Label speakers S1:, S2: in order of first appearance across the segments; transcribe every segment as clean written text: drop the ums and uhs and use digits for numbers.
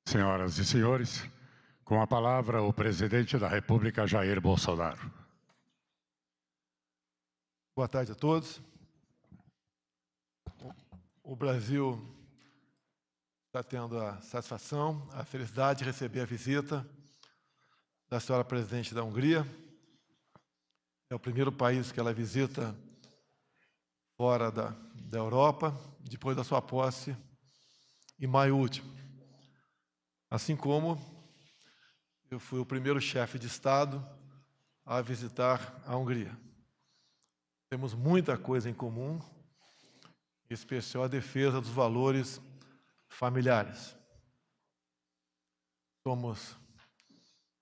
S1: Senhoras e senhores, com a palavra o presidente da República, Jair Bolsonaro.
S2: Boa tarde a todos. O Brasil está tendo a satisfação, a felicidade de receber a visita da senhora presidente da Hungria. É o primeiro país que ela visita fora da Europa, depois da sua posse, em maio último. Assim como eu fui o primeiro chefe de Estado a visitar a Hungria. Temos muita coisa em comum, em especial a defesa dos valores familiares. Somos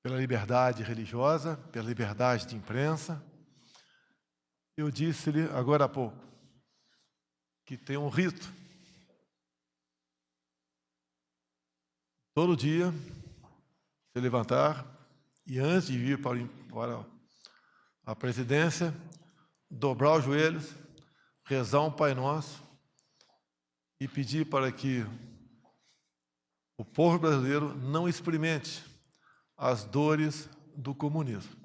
S2: pela liberdade religiosa, pela liberdade de imprensa. Eu disse-lhe agora há pouco que tem um rito. Todo dia, se levantar e antes de vir para a presidência, dobrar os joelhos, rezar um Pai Nosso e pedir para que o povo brasileiro não experimente as dores do comunismo.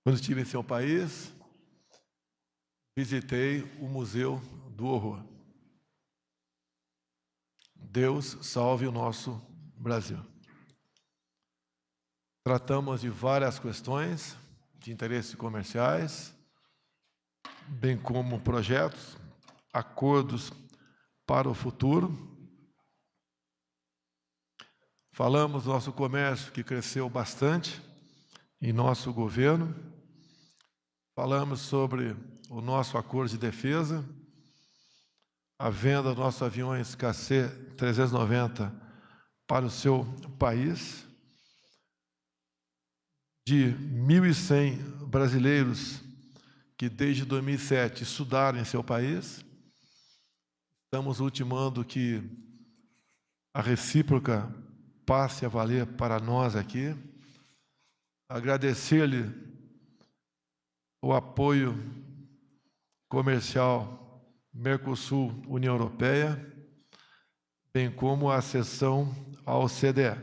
S2: Quando estive em seu país, visitei o Museu do Horror. Deus salve o nosso Brasil. Tratamos de várias questões de interesses comerciais, bem como projetos, acordos para o futuro. Falamos do nosso comércio, que cresceu bastante em nosso governo. Falamos sobre o nosso acordo de defesa, a venda dos nossos aviões KC-390 para o seu país, de 1.100 brasileiros que desde 2007 estudaram em seu país. Estamos ultimando que a recíproca passe a valer para nós aqui. Agradecer-lhe o apoio comercial Mercosul-União Europeia, bem como a acessão ao OCDE.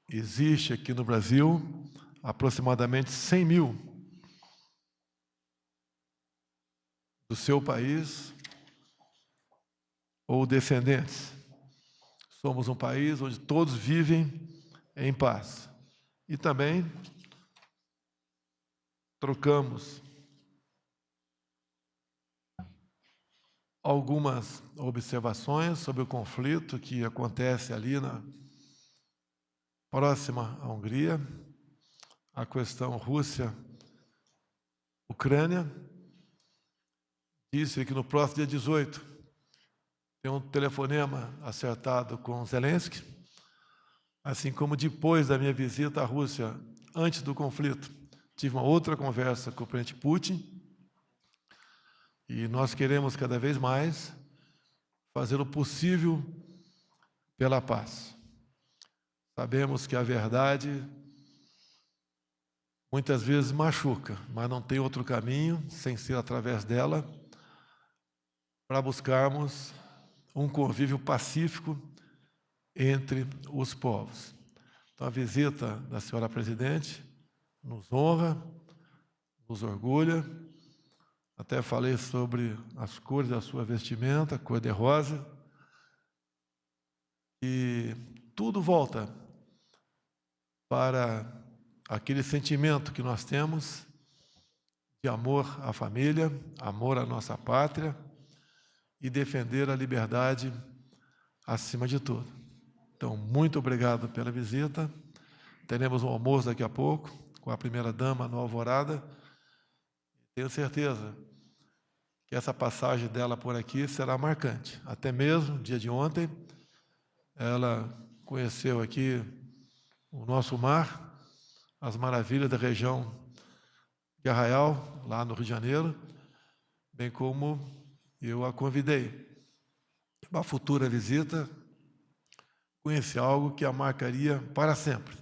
S2: Existe aqui no Brasil aproximadamente 100 mil do seu país ou descendentes. Somos um país onde todos vivem em paz. E também trocamos algumas observações sobre o conflito que acontece ali na próxima à Hungria, a questão Rússia-Ucrânia. Disse que no próximo dia 18 tem um telefonema acertado com Zelensky, assim como depois da minha visita à Rússia, antes do conflito, tive uma outra conversa com o presidente Putin, e nós queremos cada vez mais fazer o possível pela paz. Sabemos que a verdade muitas vezes machuca, mas não tem outro caminho, sem ser através dela, para buscarmos um convívio pacífico entre os povos. Então, a visita da senhora presidente nos honra, nos orgulha. Até falei sobre as cores da sua vestimenta, cor-de-rosa. E tudo volta para aquele sentimento que nós temos de amor à família, amor à nossa pátria e defender a liberdade acima de tudo. Então, muito obrigado pela visita. Teremos um almoço daqui a pouco com a primeira-dama no Alvorada. Tenho certeza que essa passagem dela por aqui será marcante. Até mesmo, no dia de ontem, ela conheceu aqui o nosso mar, as maravilhas da região de Arraial, lá no Rio de Janeiro, bem como eu a convidei. Uma futura visita, conhecer algo que a marcaria para sempre.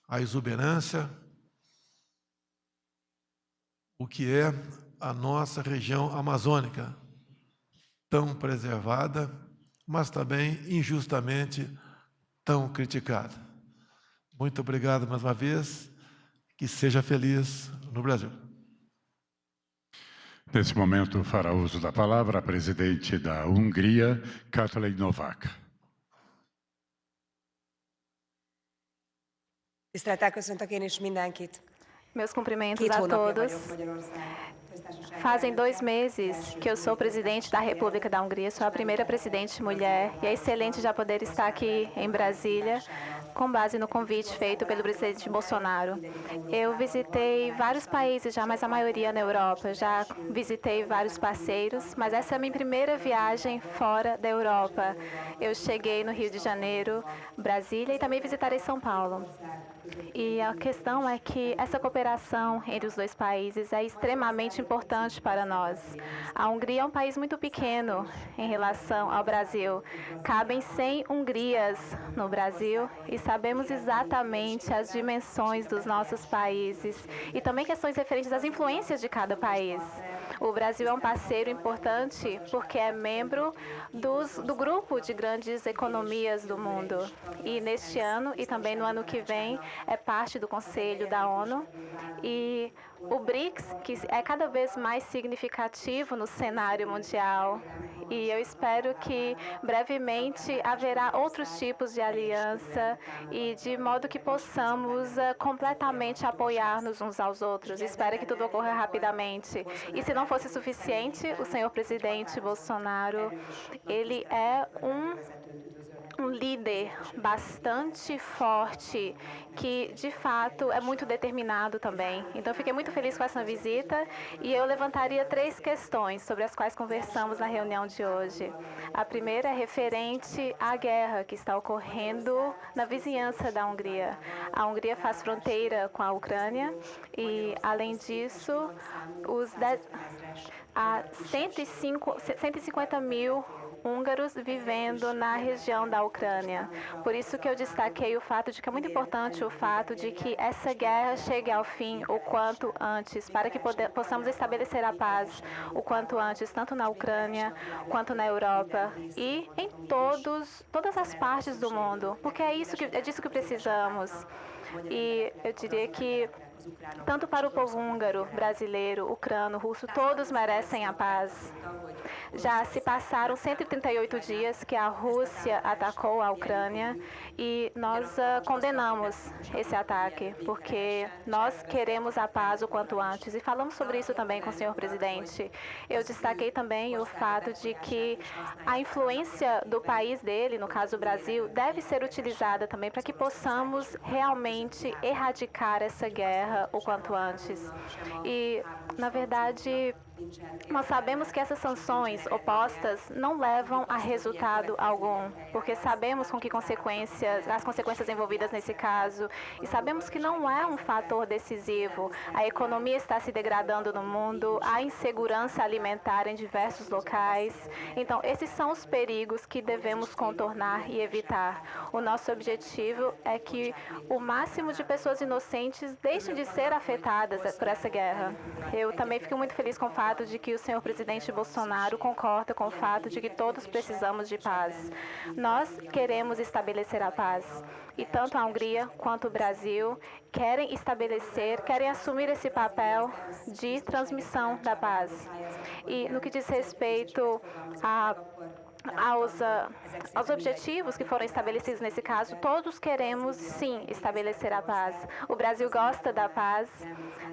S2: A exuberância, o que é a nossa região amazônica, tão preservada mas também injustamente tão criticada. Muito obrigado mais uma vez, que seja feliz no Brasil.
S1: Nesse momento, fará uso da palavra a presidente da Hungria, Katalin Novák.
S3: Tisztelettel köszöntök én is mindenkit.
S4: Meus cumprimentos
S3: Két
S4: a
S3: hónapja
S4: todos.
S3: vagyok Magyarország köztársasági
S4: Fazem 2
S3: elnöke.
S4: meses que eu sou presidente da República da Hungria, sou a primeira presidente mulher, e é excelente já poder estar aqui em Brasília, com base no convite feito pelo presidente Bolsonaro. Eu visitei vários países já, mas a maioria na Europa. Já visitei vários parceiros, mas essa é a minha primeira viagem fora da Europa. Eu cheguei no Rio de Janeiro, Brasília, e também visitarei São Paulo. E a questão é que essa cooperação entre os dois países é extremamente importante para nós. A Hungria é um país muito pequeno em relação ao Brasil. Cabem 100 Hungrias no Brasil e sabemos exatamente as dimensões dos nossos países e também questões referentes às influências de cada país. O Brasil é um parceiro importante porque é membro do grupo de grandes economias do mundo. E neste ano e também no ano que vem é parte do Conselho da ONU. E o BRICS, que é cada vez mais significativo no cenário mundial. E eu espero que brevemente haverá outros tipos de aliança e de modo que possamos completamente apoiar-nos uns aos outros. Espero que tudo ocorra rapidamente. E se não fosse suficiente, o senhor presidente Bolsonaro, ele é um líder bastante forte, que de fato é muito determinado também. Então, fiquei muito feliz com essa visita e eu levantaria 3 questões sobre as quais conversamos na reunião de hoje. A primeira é referente à guerra que está ocorrendo na vizinhança da Hungria. A Hungria faz fronteira com a Ucrânia e, além disso, há 150 mil húngaros vivendo na região da Ucrânia. Por isso que eu destaquei o fato de que é muito importante o fato de que essa guerra chegue ao fim o quanto antes, para que possamos estabelecer a paz o quanto antes, tanto na Ucrânia quanto na Europa e em todas as partes do mundo, porque é disso que precisamos. E eu diria que tanto para o povo húngaro, brasileiro, ucrano, russo, todos merecem a paz. Já se passaram 138 dias que a Rússia atacou a Ucrânia e nós condenamos esse ataque, porque nós queremos a paz o quanto antes. E falamos sobre isso também com o senhor presidente. Eu destaquei também o fato de que a influência do país dele, no caso o Brasil, deve ser utilizada também para que possamos realmente erradicar essa guerra o quanto antes. E, na verdade, nós sabemos que essas sanções opostas não levam a resultado algum, porque sabemos com que as consequências envolvidas nesse caso, e sabemos que não é um fator decisivo. A economia está se degradando no mundo, há insegurança alimentar em diversos locais. Então, esses são os perigos que devemos contornar e evitar. O nosso objetivo é que o máximo de pessoas inocentes deixem de ser afetadas por essa guerra. Eu também fico muito feliz com o fato de que o senhor presidente Bolsonaro concorda com o fato de que todos precisamos de paz. Nós queremos estabelecer a paz. E tanto a Hungria quanto o Brasil querem assumir esse papel de transmissão da paz. E no que diz respeito aos objetivos que foram estabelecidos nesse caso, todos queremos, sim, estabelecer a paz. O Brasil gosta da paz.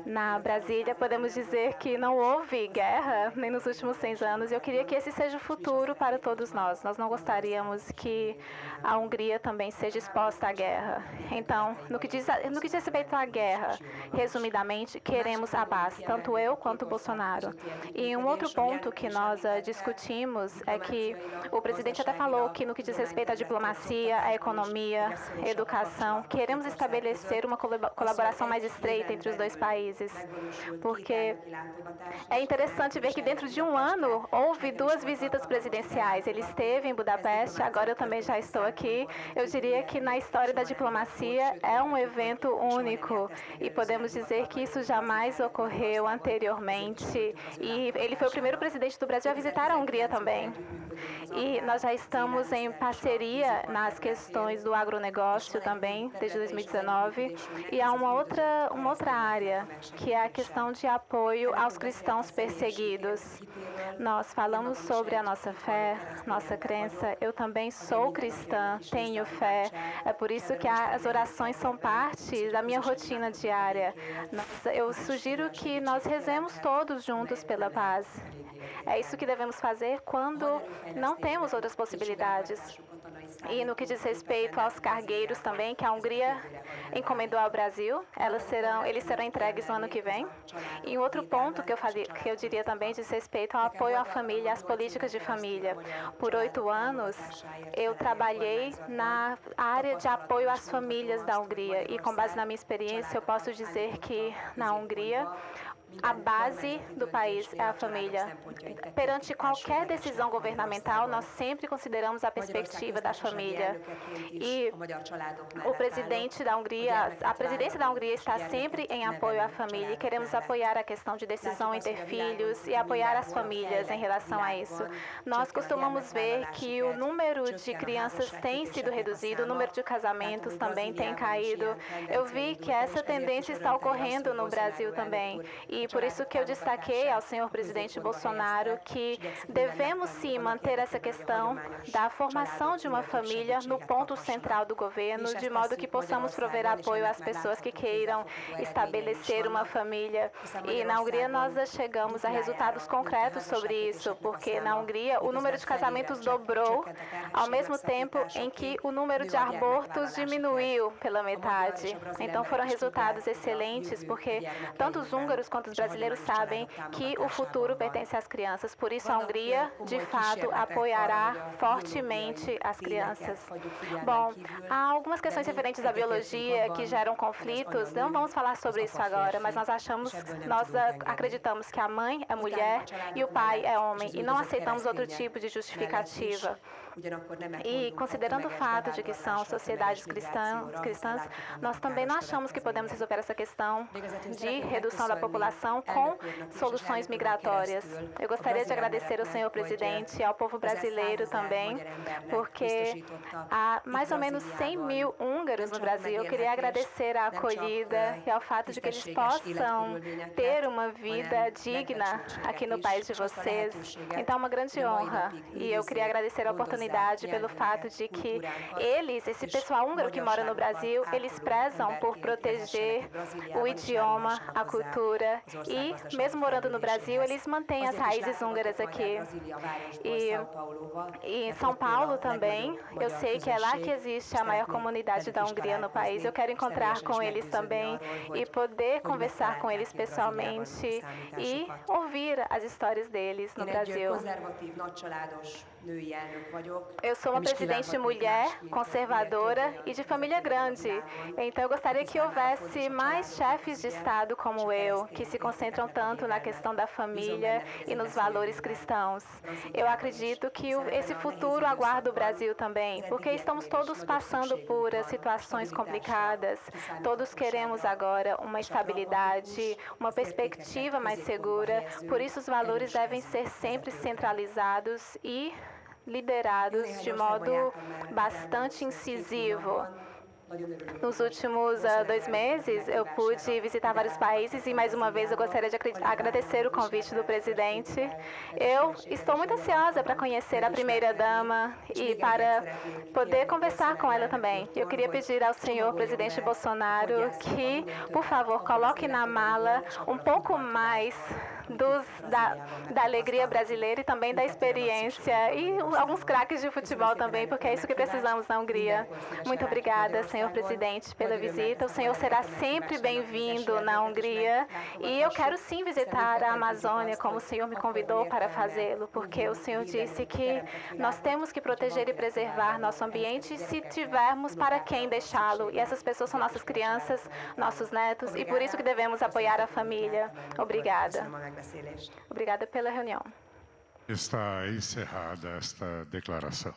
S4: Na Brasília, podemos dizer que não houve guerra nem nos últimos 100 anos. E eu queria que esse seja o futuro para todos nós. Nós não gostaríamos que a Hungria também seja exposta à guerra. Então, no que diz respeito à guerra, resumidamente, queremos a paz, tanto eu quanto o Bolsonaro. E um outro ponto que nós discutimos é que o presidente até falou que no que diz respeito à diplomacia, à economia, à educação, queremos estabelecer uma colaboração mais estreita entre os dois países, porque é interessante ver que dentro de um ano houve 2 visitas presidenciais. Ele esteve em Budapeste, agora eu também já estou aqui. Eu diria que na história da diplomacia é um evento único e podemos dizer que isso jamais ocorreu anteriormente. E ele foi o primeiro presidente do Brasil a visitar a Hungria também. E nós já estamos em parceria nas questões do agronegócio também, desde 2019. E há uma outra área, que é a questão de apoio aos cristãos perseguidos. Nós falamos sobre a nossa fé, nossa crença. Eu também sou cristã, tenho fé. É por isso que as orações são parte da minha rotina diária. Eu sugiro que nós rezemos todos juntos pela paz. É isso que devemos fazer quando não temos outras possibilidades. E no que diz respeito aos cargueiros também, que a Hungria encomendou ao Brasil, eles serão entregues no ano que vem. E um outro ponto que eu diria também diz respeito ao apoio à família, às políticas de família. Por 8 anos, eu trabalhei na área de apoio às famílias da Hungria. E com base na minha experiência, eu posso dizer que na Hungria, a base do país é a família. Perante qualquer decisão governamental, nós sempre consideramos a perspectiva da família. E o presidente da Hungria, a presidência da Hungria está sempre em apoio à família. E queremos apoiar a questão de decisão em ter filhos e apoiar as famílias em relação a isso. Nós costumamos ver que o número de crianças tem sido reduzido, o número de casamentos também tem caído. Eu vi que essa tendência está ocorrendo no Brasil também. E por isso que eu destaquei ao senhor presidente Bolsonaro que devemos sim manter essa questão da formação de uma família no ponto central do governo, de modo que possamos prover apoio às pessoas que queiram estabelecer uma família. E na Hungria nós já chegamos a resultados concretos sobre isso, porque na Hungria o número de casamentos dobrou, ao mesmo tempo em que o número de abortos diminuiu pela metade. Então foram resultados excelentes, porque tanto os húngaros quanto os brasileiros sabem que o futuro pertence às crianças. Por isso, a Hungria, de fato, apoiará fortemente as crianças. Bom, há algumas questões referentes à biologia que geram conflitos. Não vamos falar sobre isso agora, mas nós acreditamos que a mãe é mulher e o pai é homem, e não aceitamos outro tipo de justificativa. E considerando o fato de que são sociedades cristãs, nós também não achamos que podemos resolver essa questão de redução da população com soluções migratórias. Eu gostaria de agradecer ao senhor presidente e ao povo brasileiro também, porque há mais ou menos 100 mil húngaros no Brasil. Eu queria agradecer a acolhida e ao fato de que eles possam ter uma vida digna aqui no país de vocês. Então, é uma grande honra. E eu queria agradecer a oportunidade pelo fato de que esse pessoal húngaro que mora no Brasil, eles prezam por proteger o idioma, a cultura e, mesmo morando no Brasil, eles mantêm as raízes húngaras aqui. E em São Paulo também, eu sei que é lá que existe a maior comunidade da Hungria no país. Eu quero encontrar com eles também e poder conversar com eles pessoalmente e ouvir as histórias deles no Brasil. Eu sou uma presidente mulher, conservadora e de família grande. Então, eu gostaria que houvesse mais chefes de Estado como eu, que se concentram tanto na questão da família e nos valores cristãos. Eu acredito que esse futuro aguarda o Brasil também, porque estamos todos passando por situações complicadas. Todos queremos agora uma estabilidade, uma perspectiva mais segura. Por isso, os valores devem ser sempre centralizados e liderados de modo bastante incisivo. Nos últimos 2 meses, eu pude visitar vários países e, mais uma vez, eu gostaria de agradecer o convite do presidente. Eu estou muito ansiosa para conhecer a primeira-dama e para poder conversar com ela também. Eu queria pedir ao senhor presidente Bolsonaro que, por favor, coloque na mala um pouco mais da alegria brasileira e também da experiência e alguns craques de futebol também, porque é isso que precisamos na Hungria. Muito obrigada, senhor presidente, pela visita. O senhor será sempre bem-vindo na Hungria e eu quero sim visitar a Amazônia, como o senhor me convidou para fazê-lo, porque o senhor disse que nós temos que proteger e preservar nosso ambiente se tivermos para quem deixá-lo. E essas pessoas são nossas crianças, nossos netos, e por isso que devemos apoiar a família. Obrigada. Obrigada pela reunião.
S1: Está encerrada esta declaração.